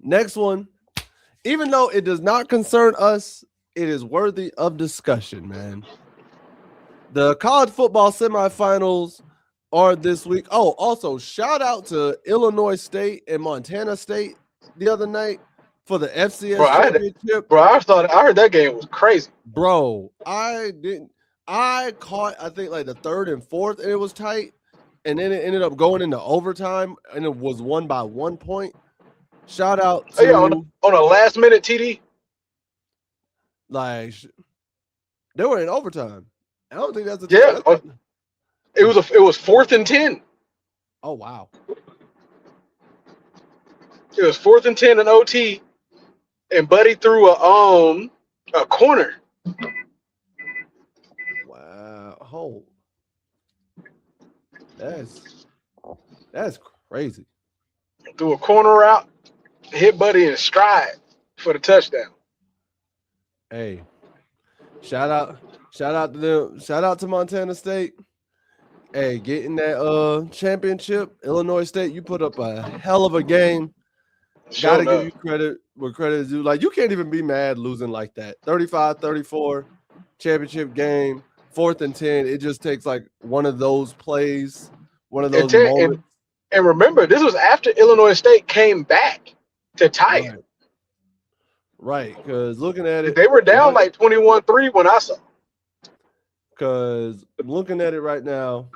Next one. Even though it does not concern us, it is worthy of discussion, man. The college football semifinals are this week. Oh, also shout out to Illinois State and Montana State the other night for the Bro, FCS championship. I heard that game was crazy. Bro, I caught I think like the third and fourth, and it was tight. And then it ended up going into overtime, and it was won by 1 point. Shout out Oh yeah, to on a last minute TD. like they were in overtime. I don't think that's a Yeah, it was 4th and 10. oh wow. It was 4th and 10 in OT, and Buddy threw a corner. Wow. Oh, that's crazy. Threw a corner route, hit Buddy in stride for the touchdown. Hey, shout out to them. Shout out to Montana State. Hey, getting that championship. Illinois State, you put up a hell of a game. Sure Gotta give enough. you credit where credit is due. Like, you can't even be mad losing like that. 35-34, championship game, 4th and 10. It just takes like one of those plays, one of And, those moments. and remember, this was after Illinois State came back to tie it. Right, because looking at it, They were down like 21-3 when I saw. Because looking at it right now,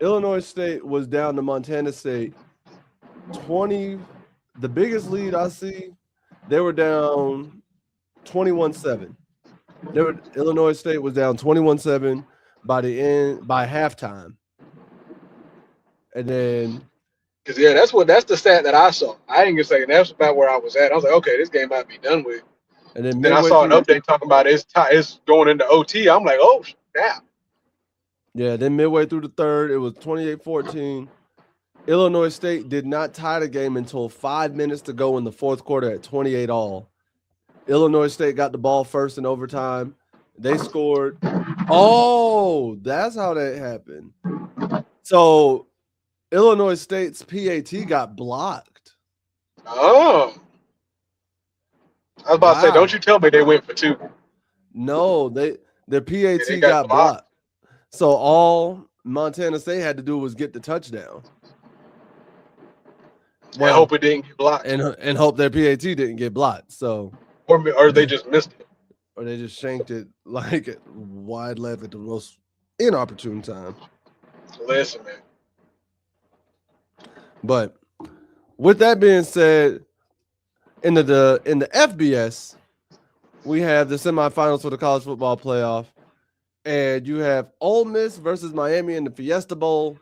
Illinois State was down to Montana State 20. The biggest lead I see, they were down 21-7. Illinois State was down 21-7 by halftime. And then Because yeah, that's the stat that I saw. I ain't gonna say that's about where I was at. I was like, okay, this game might be done with. and then Then I saw an update talking about it's going into OT. I'm like, oh snap. Yeah, then midway through the third, it was 28-14. Illinois State did not tie the game until 5 minutes to go in the fourth quarter at 28-all. Illinois State got the ball first in overtime. They scored. Oh, that's how that happened. So Illinois State's PAT got blocked. Oh. I was about to say, don't you tell me they went for 2. No, their PAT got blocked. So all Montana State had to do was get the touchdown. Well, I hope it didn't get blocked. And hope their PAT didn't get blocked. So or they just missed it. Or they just shanked it like wide left at the most inopportune time. Listen, man. But with that being said, in the FBS, we have the semifinals for the college football playoff, and you have Ole Miss versus Miami in the Fiesta Bowl.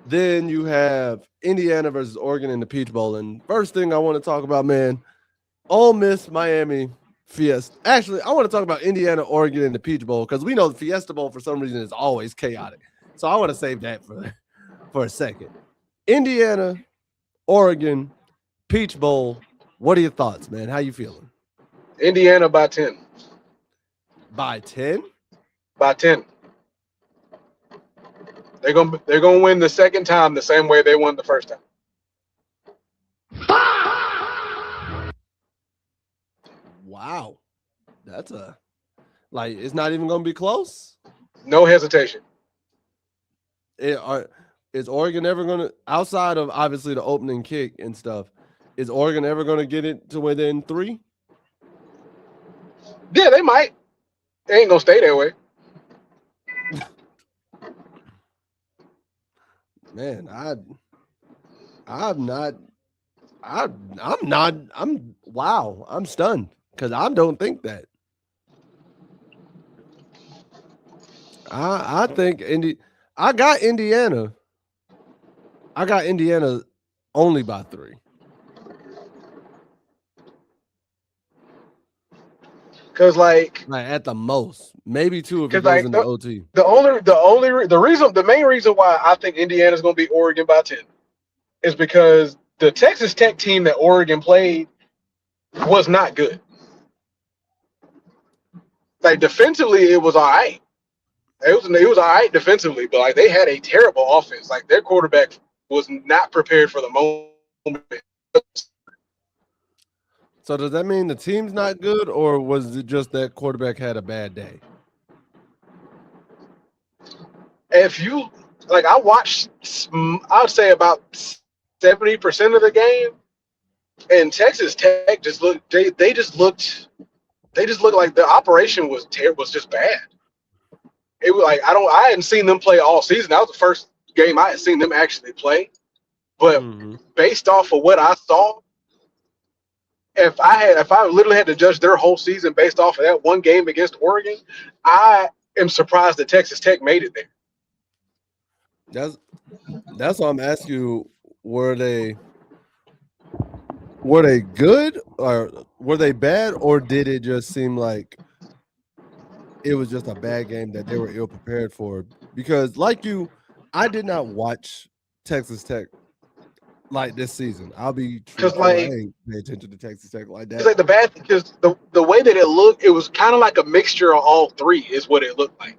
Then you have Indiana versus Oregon in the Peach Bowl. And first thing I want to talk about, man, Ole Miss, Miami, Fiesta. Actually, I want to talk about Indiana, Oregon in the Peach Bowl because we know the Fiesta Bowl for some reason is always chaotic. So I want to save that for a second. Indiana, Oregon, Peach Bowl. What are your thoughts, man? How you feeling? Indiana by 10. By 10? By 10. They're gonna win the second time the same way they won the first time. Wow. That's it's not even gonna be close. No hesitation. Is Oregon ever gonna, outside of obviously the opening kick and stuff, is Oregon ever gonna get it to within 3? Yeah, they might. They ain't gonna stay that way. Man, I'm stunned because I don't think that. I think I got Indiana only by 3. Because like at the most, maybe 2 if it goes into OT. The main reason why I think Indiana's gonna beat Oregon by 10 is because the Texas Tech team that Oregon played was not good. Like defensively, it was all right. It was all right defensively, but like they had a terrible offense. Like their quarterback was not prepared for the moment. So does that mean the team's not good, or was it just that quarterback had a bad day? If you like, I watched, I would say about 70% of the game, and Texas Tech just looked. They just looked like the operation was just bad. It was like I hadn't seen them play all season. That was the first game I had seen them actually play. But based off of what I saw, if I literally had to judge their whole season based off of that one game against Oregon, I am surprised that Texas Tech made it there. That's why I'm asking you, were they good, or were they bad, or did it just seem like it was just a bad game that they were ill prepared for? Because like you, I did not watch Texas Tech like this season. I'll be truthful. I ain't pay attention to Texas Tech like that. It's like because the way that it looked, it was kind of like a mixture of all three is what it looked like.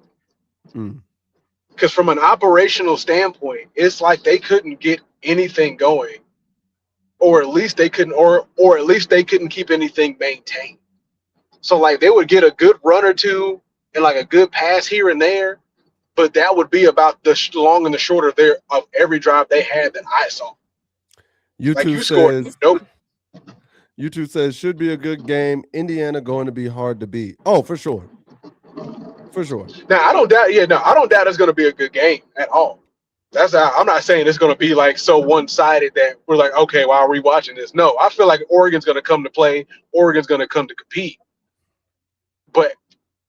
Because from an operational standpoint, it's like they couldn't get anything going, or at least they couldn't, or at least they couldn't keep anything maintained. So like they would get a good run or two and like a good pass here and there, but that would be about the long and the short of every drive they had that I saw. YouTube says should be a good game. Indiana going to be hard to beat. Oh, for sure. For sure. Now I don't doubt. Yeah, no, I don't doubt it's going to be a good game at all. I'm not saying it's going to be like so one-sided that we're like, okay, why are we watching this? No, I feel like Oregon's going to come to play. Oregon's going to come to compete. But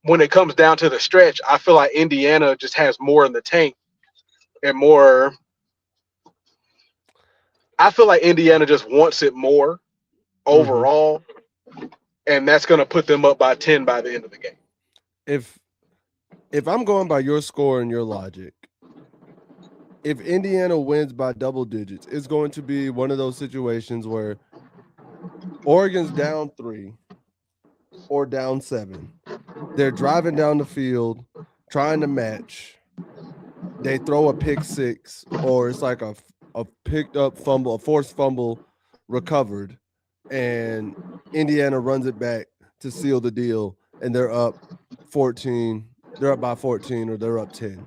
when it comes down to the stretch, I feel like Indiana just has more in the tank and more. I feel like Indiana just wants it more overall, and that's going to put them up by 10 by the end of the game. If I'm going by your score and your logic, if Indiana wins by double digits, it's going to be one of those situations where Oregon's down 3 or down 7. They're driving down the field, trying to match. They throw a pick 6, or it's like a picked up fumble, a forced fumble recovered, and Indiana runs it back to seal the deal, and they're up 14. They're up by 14, or they're up 10.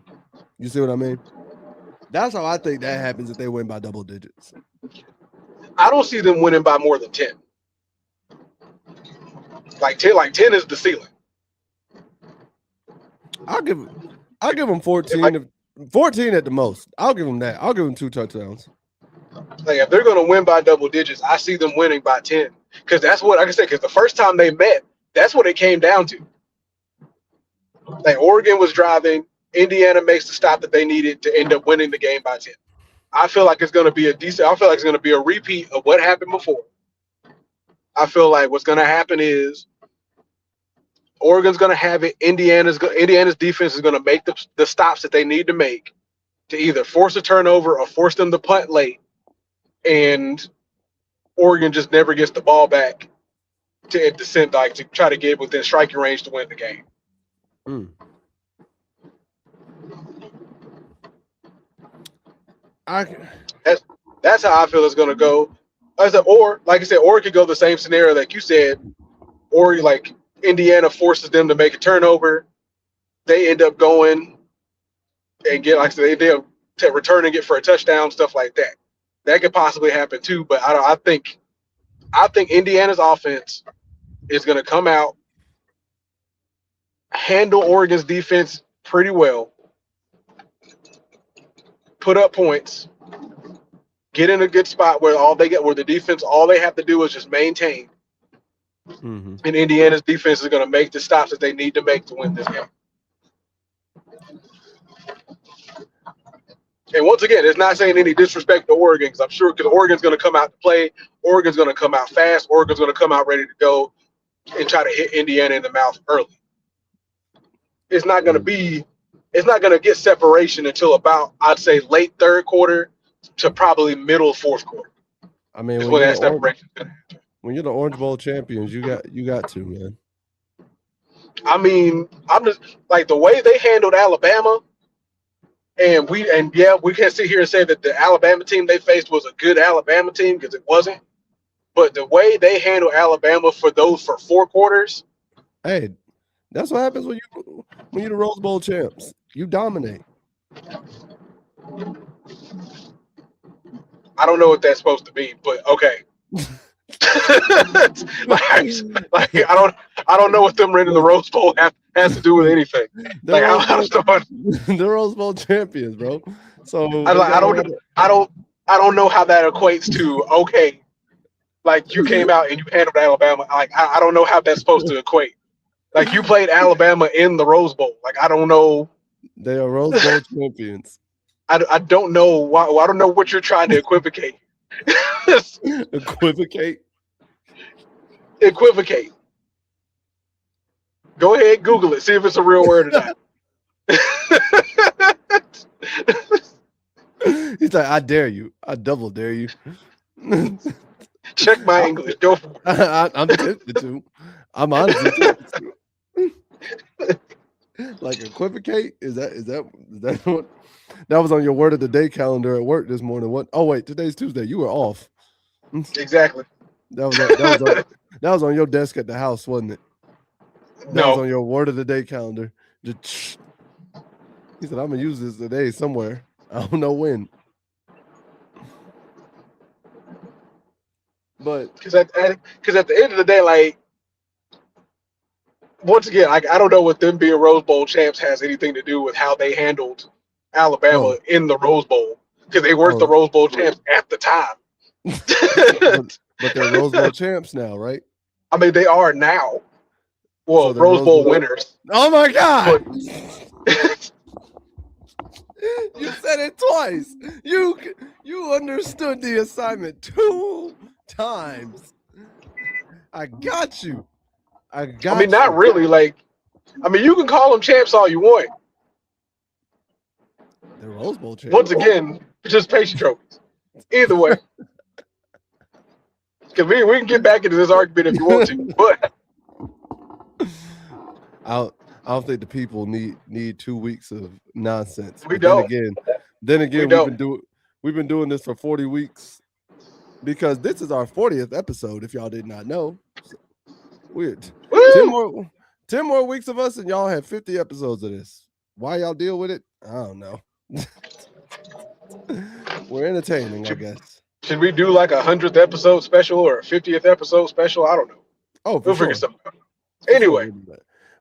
You see what I mean? That's how I think that happens if they win by double digits. I don't see them winning by more than 10. Like 10 is the ceiling. I'll give them 14. 14 at the most. I'll give them that. I'll give them 2 touchdowns. Like if they're going to win by double digits, I see them winning by 10. Because that's what, like I said, because the first time they met, that's what it came down to. Like Oregon was driving, Indiana makes the stop that they needed to end up winning the game by 10. I feel like it's going to be a repeat of what happened before. I feel like what's going to happen is Oregon's going to have it. Indiana's defense is going to make the stops that they need to make to either force a turnover or force them to punt late, and Oregon just never gets the ball back to try to get within striking range to win the game. That's how I feel it's going to go. Or like I said, or it could go the same scenario like you said, or like Indiana forces them to make a turnover, they end up going and get, like I said, they return and get for a touchdown, stuff like that. That could possibly happen too. But I think Indiana's offense is going to come out, handle Oregon's defense pretty well, put up points, get in a good spot where the defense, all they have to do is just maintain. And Indiana's defense is going to make the stops that they need to make to win this game. And once again, it's not saying any disrespect to Oregon, because I'm sure because Oregon's going to come out to play, Oregon's going to come out fast, Oregon's going to come out ready to go and try to hit Indiana in the mouth early. It's not going to get separation until about, I'd say, late third quarter to probably middle fourth quarter. I mean, when that separation is going to happen. When you're the Orange Bowl champions, you got to, man. I mean, I'm just like the way they handled Alabama, and we can't sit here and say that the Alabama team they faced was a good Alabama team, because it wasn't. but the way they handle Alabama for 4 quarters, Hey, that's what happens when you're the Rose Bowl champs. You dominate. I don't know what that's supposed to be, but okay. I don't know what them winning the Rose Bowl has to do with anything. The Like Rose I Bowl, don't, the Rose Bowl champions, bro. So I don't know how that equates to okay. Like you came out and you handled Alabama. Like I don't know how that's supposed to equate. Like you played Alabama in the Rose Bowl. Like I don't know. They are Rose Bowl champions. I don't know why. I don't know what you're trying to equivocate. Equivocate. Equivocate. Go ahead, Google it. See if it's a real word or not. He's like, I dare you. I double dare you. Check my English. Go for it. I'm tempted to. I'm honestly tempted to. Like equivocate? Is that what? That was on your word of the day calendar at work this morning. What? Oh wait, today's Tuesday. You were off. Exactly. That was on your desk at the house, wasn't it? That was on your word of the day calendar. He said, "I'm gonna use this today somewhere. I don't know when." But because at the end of the day, like once again, like I don't know what them being Rose Bowl champs has anything to do with how they handled Alabama in the Rose Bowl because they weren't the Rose Bowl champs at the time. but they're Rose Bowl champs now, right? I mean, they are now. Well, so Rose Bowl winners. Oh my God! You said it twice. You understood the assignment 2 times. I got you. I mean, not really. Like, I mean, you can call them champs all you want. They're Rose Bowl champs. Once again, participation trophies. Either way. Because we can get back into this argument if you want to, but I don't think the people need 2 weeks of nonsense. We don't. Then again, we've been doing this for 40 weeks because this is our 40th episode. If y'all did not know, weird. 10 more weeks of us, and y'all have 50 episodes of this. Why y'all deal with it? I don't know. We're entertaining, I guess. Should we do like a 100th episode special or a 50th episode special? I don't know. Oh, we'll figure something out. Anyway,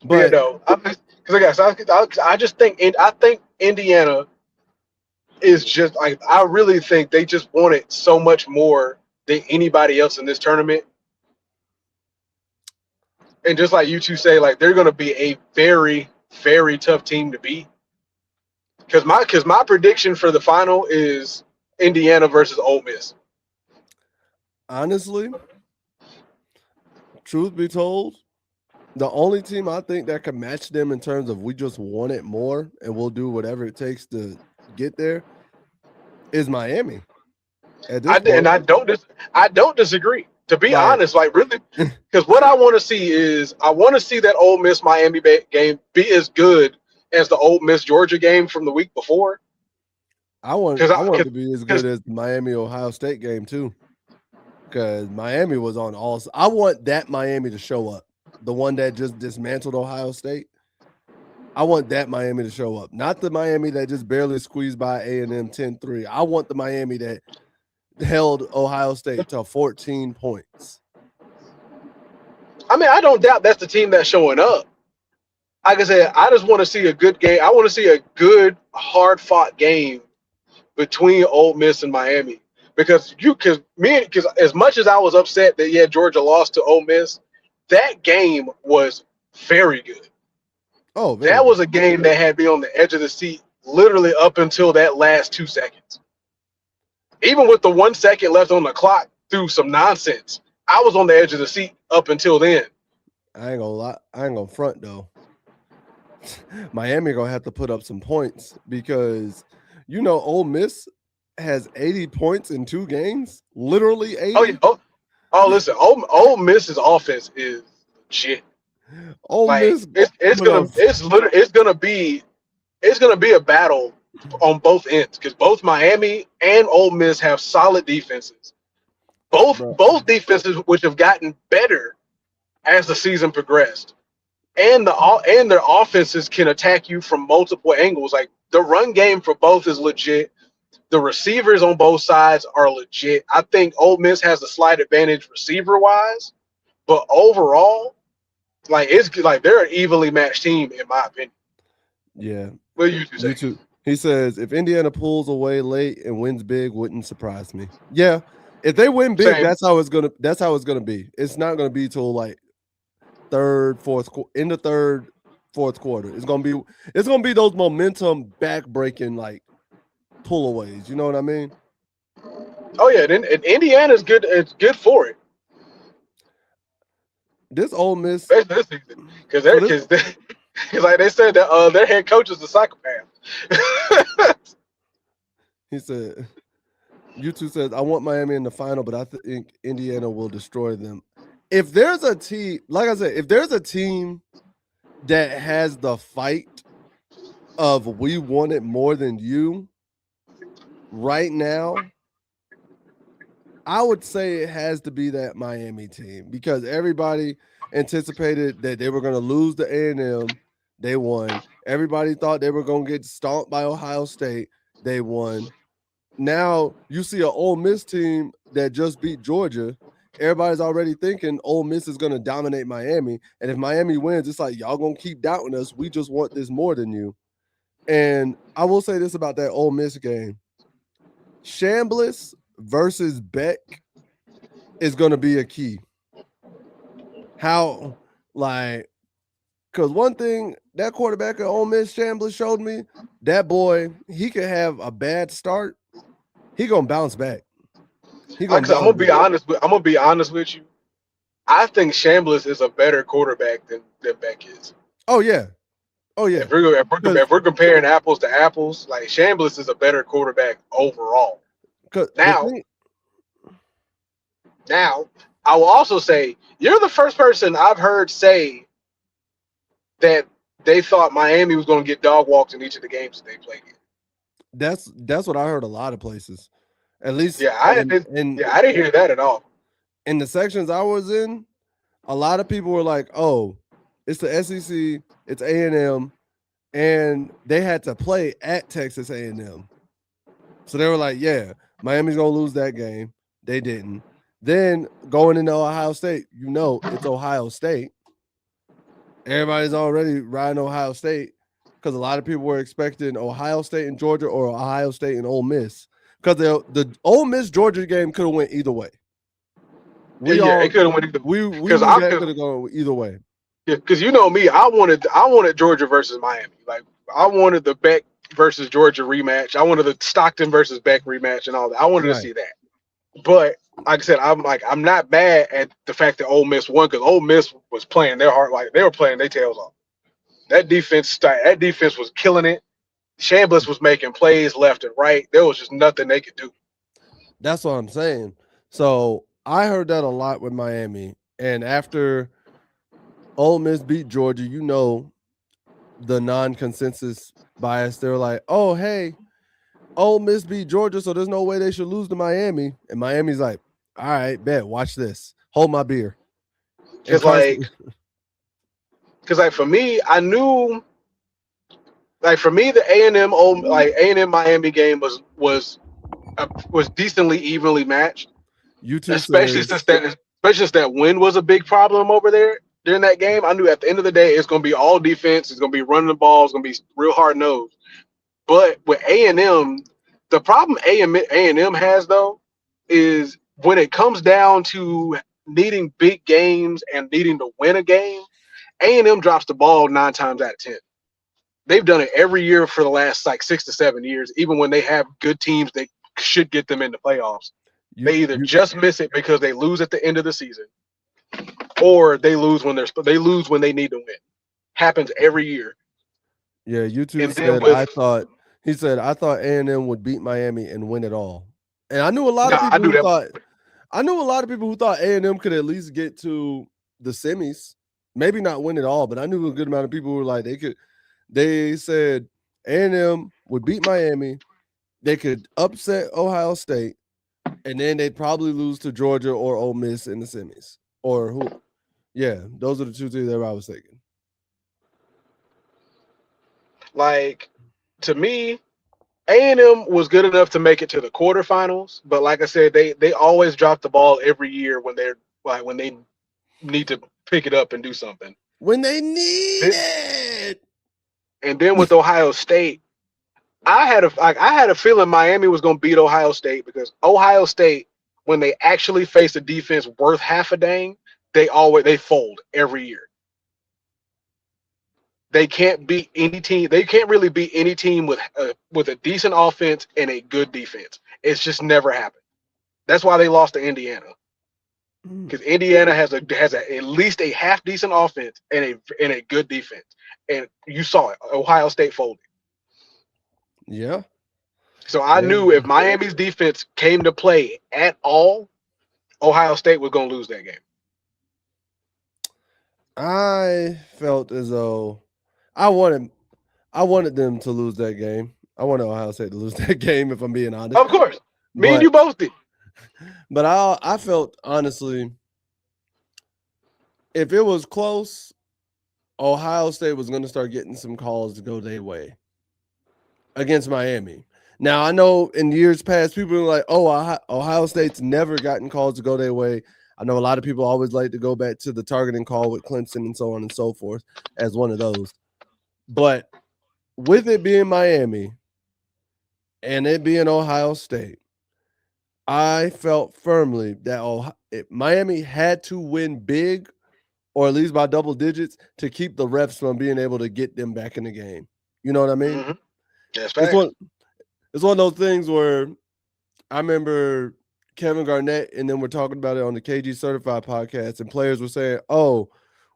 but I just think Indiana is just like I really think they just wanted so much more than anybody else in this tournament. And just like you two say, like they're going to be a very, very tough team to beat. Because my prediction for the final is Indiana versus Ole Miss. Honestly, truth be told, the only team I think that can match them in terms of we just want it more and we'll do whatever it takes to get there is Miami. I don't disagree. To be honest, like really, because what I want to see is I want to see that Ole Miss Miami game be as good as the Ole Miss Georgia game from the week before. I want it to be as good as the Miami Ohio State game too, because Miami was on all. I want that Miami to show up, the one that just dismantled Ohio State. I want that Miami to show up, not the Miami that just barely squeezed by A&M 10-3. I want the Miami that held Ohio State to 14 points. I mean, I don't doubt that's the team that's showing up. Like I said, I just want to see a good game. I want to see a good, hard-fought game between Ole Miss and Miami. Because as much as I was upset that Georgia lost to Ole Miss, that game was very good. Oh, that was a game that had me on the edge of the seat literally up until that last 2 seconds. Even with the 1 second left on the clock through some nonsense, I was on the edge of the seat up until then. I ain't gonna lie. I ain't gonna front though. Miami gonna have to put up some points because Ole Miss has 80 points in 2 games. Literally 80. Listen, Ole Miss's offense is shit. Miss, it's gonna be a battle on both ends because both Miami and Ole Miss have solid defenses. bro. Both defenses which have gotten better as the season progressed, and their offenses can attack you from multiple angles. Like the run game for both is legit. The receivers on both sides are legit. I think Ole Miss has a slight advantage receiver wise, but overall, like it's like they're an evenly matched team in my opinion. Yeah, What do you two say? YouTube. He says if Indiana pulls away late and wins big, wouldn't surprise me. Yeah, if they win big, Same. that's how it's gonna be. It's not gonna be till like third, in the third, fourth quarter. It's gonna be those momentum back breaking like pullaways. You know what I mean? Oh yeah, then and Indiana's good. It's good for it, This Ole Miss especially this season, because for they're this. because like they said that their head coach is a psychopath. He said, YouTube says, I want Miami in the final, but I think Indiana will destroy them. If there's a team, like I said, if there's a team that has the fight of we want it more than you right now, I would say it has to be that Miami team because everybody anticipated that they were going to lose to A&M. They won. Everybody thought they were going to get stomped by Ohio State. They won. Now you see an Ole Miss team that just beat Georgia. Everybody's already thinking Ole Miss is going to dominate Miami. And if Miami wins, it's like, y'all going to keep doubting us. We just want this more than you. And I will say this about that Ole Miss game. Chambliss versus Beck is going to be a key. How, like, because one thing that quarterback at Ole Miss, Chambliss, showed me, that boy, he could have a bad start. He going to bounce back. I'm gonna be honest. I'm gonna be honest with you. I think Chambliss is a better quarterback than Beck is. Oh yeah, oh yeah. If we're comparing apples to apples, like Chambliss is a better quarterback overall. Now, I will also say you're the first person I've heard say that they thought Miami was going to get dog walked in each of the games that they played in. That's what I heard a lot of places. At least I didn't hear that at all. In the sections I was in, a lot of people were like, "Oh, it's the SEC, it's A&M, and they had to play at Texas A&M." So they were like, "Yeah, Miami's going to lose that game." They didn't. Then going into Ohio State, it's Ohio State. Everybody's already riding Ohio State because a lot of people were expecting Ohio State and Georgia or Ohio State and Ole Miss because the Ole Miss Georgia game could have went either way. It could have went either way. We could have gone either way. Yeah, because you know me, I wanted Georgia versus Miami. Like I wanted the Beck versus Georgia rematch. I wanted the Stockton versus Beck rematch and all that. I wanted to see that. But like I said, I'm not mad at the fact that Ole Miss won because Ole Miss was playing their heart, like they were playing their tails off. That defense was killing it. Chambliss was making plays left and right. There was just nothing they could do. That's what I'm saying. So I heard that a lot with Miami, and after Ole Miss beat Georgia, the non-consensus bias. They're like, "Oh, hey, Ole Miss beat Georgia, so there's no way they should lose to Miami." And Miami's like, "All right, bet. Watch this. Hold my beer." Because for me, I knew, like for me, the A&M Miami game was decently evenly matched. Especially since that wind was a big problem over there during that game. I knew at the end of the day it's going to be all defense. It's going to be running the ball. It's going to be real hard nosed. But with A&M, the problem A&M has though is when it comes down to needing big games and needing to win a game, A&M drops the ball 9 times out of 10. They've done it every year for the last like 6 to 7 years. Even when they have good teams, they should get them in the playoffs. They either just miss it because they lose at the end of the season, or they lose when they need to win. Happens every year. Yeah, YouTube said I thought A&M would beat Miami and win it all. And I knew a lot of people who thought A&M could at least get to the semis, maybe not win it all, but I knew a good amount of people who were like they said A&M would beat Miami, they could upset Ohio State, And then they'd probably lose to Georgia or Ole Miss in the semis. Or who? Yeah, those are the two teams that I was thinking. Like, to me, A&M was good enough to make it to the quarterfinals, but like I said, they always drop the ball every year when they need to pick it up and do something. When they need it. And then with Ohio State, I had a feeling Miami was going to beat Ohio State because Ohio State, when they actually face a defense worth half a dang, they fold every year. They can't beat any team. They can't really beat any team with a decent offense and a good defense. It's just never happened. That's why they lost to Indiana, because Indiana has at least a half decent offense and a good defense. And you saw it. Ohio State folded. Yeah. So I knew if Miami's defense came to play at all, Ohio State was going to lose that game. I felt as though I wanted them to lose that game. I wanted Ohio State to lose that game, if I'm being honest. Of course. Me and you both did. But I felt, honestly, if it was close, Ohio State was going to start getting some calls to go their way against Miami. Now, I know in years past, people were like, oh, Ohio State's never gotten calls to go their way. I know a lot of people always like to go back to the targeting call with Clemson and so on and so forth as one of those. But with it being Miami and it being Ohio State, I felt firmly that Miami had to win big, or at least by double digits, to keep the refs from being able to get them back in the game. You know what I mean? Mm-hmm. That's It's facts. it's one of those things where I remember Kevin Garnett, and then we're talking about it on the KG Certified podcast, and players were saying, oh,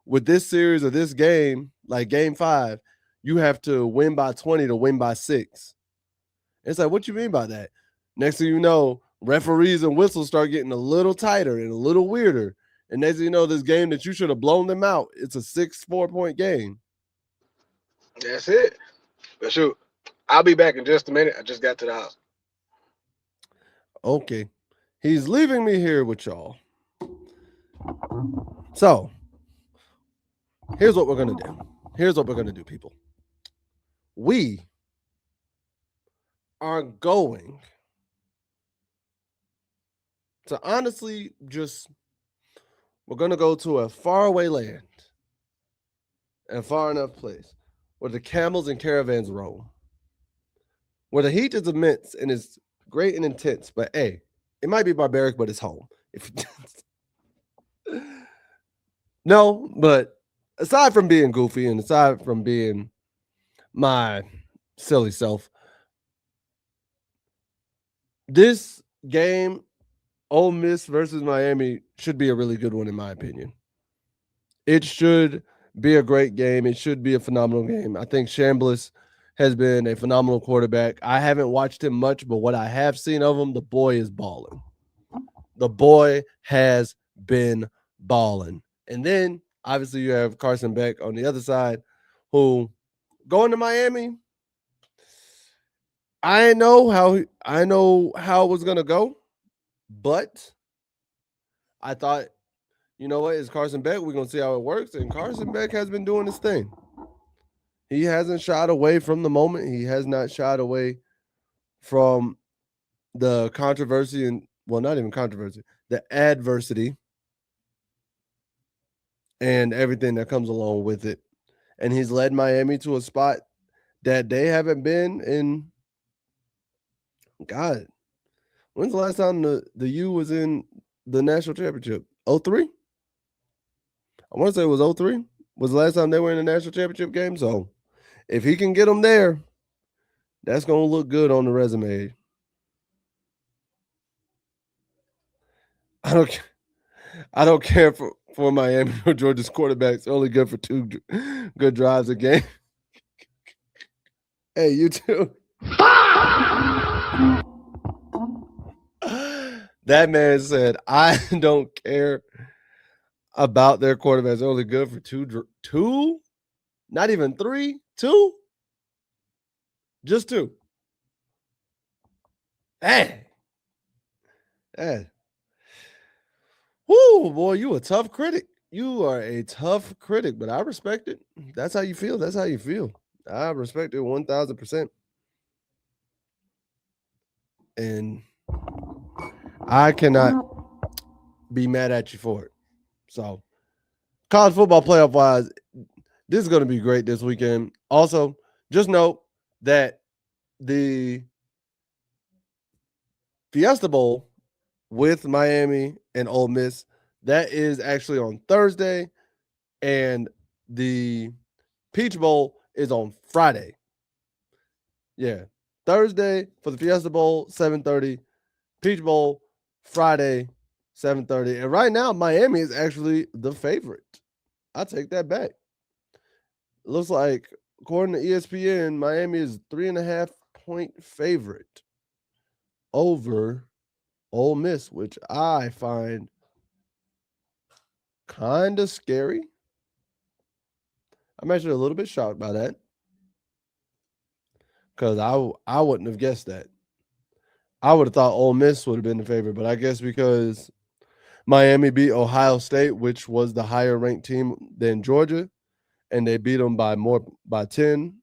with this series or this game, like game 5, you have to win by 20 to win by 6. It's like, what you mean by that? Next thing you know, referees and whistles start getting a little tighter and a little weirder. And next thing you know, this game that you should have blown them out, it's a 4-point game. That's it. But shoot, I'll be back in just a minute. I just got to the house. Okay. He's leaving me here with y'all. So, here's what we're going to do. Here's what we're going to do, people. We are going to honestly we're going to go to a faraway land and far enough place where the camels and caravans roam, where the heat is immense and is great and intense, but hey, it might be barbaric, but it's home. No, but aside from being goofy and aside from being my silly self, this game, Ole Miss versus Miami, should be a really good one in my opinion. It should be a great game. It should be a phenomenal game. I think Chambliss has been a phenomenal quarterback. I haven't watched him much, but what I have seen of him, the boy is balling. The boy has been balling. And then, obviously, you have Carson Beck on the other side, who going to Miami, I know how it was going to go, but I thought, you know what, it's Carson Beck. We're going to see how it works. And Carson Beck has been doing his thing. He hasn't shied away from the moment. He has not shied away from the controversy and, well, not even controversy, the adversity and everything that comes along with it. And he's led Miami to a spot that they haven't been in. God, when's the last time the U was in the national championship? 03? I want to say it was 03. Was the last time they were in the national championship game. So if he can get them there, that's going to look good on the resume. I don't care for Miami or Georgia's quarterbacks. Only good for 2 good drives a game. Hey, you too. That man said, I don't care about their quarterbacks. Only good for 2, not even 3, 2, just 2. Hey, Eh. Whoo, boy, you a tough critic. You are a tough critic, but I respect it. That's how you feel. That's how you feel. I respect it 1000%. And I cannot be mad at you for it. So, college football playoff wise, this is going to be great this weekend. Also, just note that the Fiesta Bowl with Miami and Ole Miss, that is actually on Thursday, and the Peach Bowl is on Friday. Yeah. Thursday for the Fiesta Bowl, 7:30. Peach Bowl, Friday, 7:30. And right now, Miami is actually the favorite. I take that back. Looks like, according to ESPN, Miami is 3.5-point favorite over Ole Miss, which I find kind of scary. I'm actually a little bit shocked by that because I wouldn't have guessed that. I would have thought Ole Miss would have been the favorite, but I guess because Miami beat Ohio State, which was the higher ranked team than Georgia, and they beat them by 10,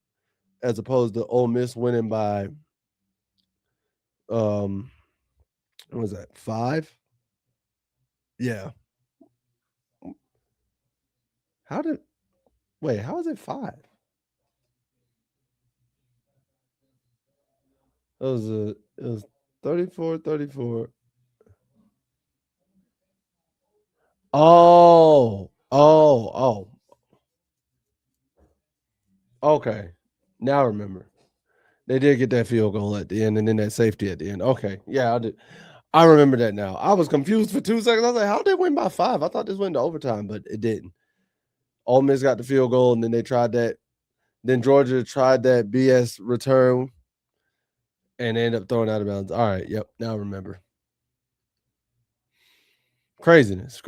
as opposed to Ole Miss winning by what was that, 5? Yeah. How is it 5? It was 34-34. Oh. Okay. Now I remember. They did get that field goal at the end and then that safety at the end. Okay. Yeah, I did. I remember that now. I was confused for 2 seconds. I was like, how did they win by 5? I thought this went to overtime, but it didn't. Ole Miss got the field goal, and then they tried that. Then Georgia tried that BS return and they ended up throwing out of bounds. All right. Yep. Now I remember. Craziness.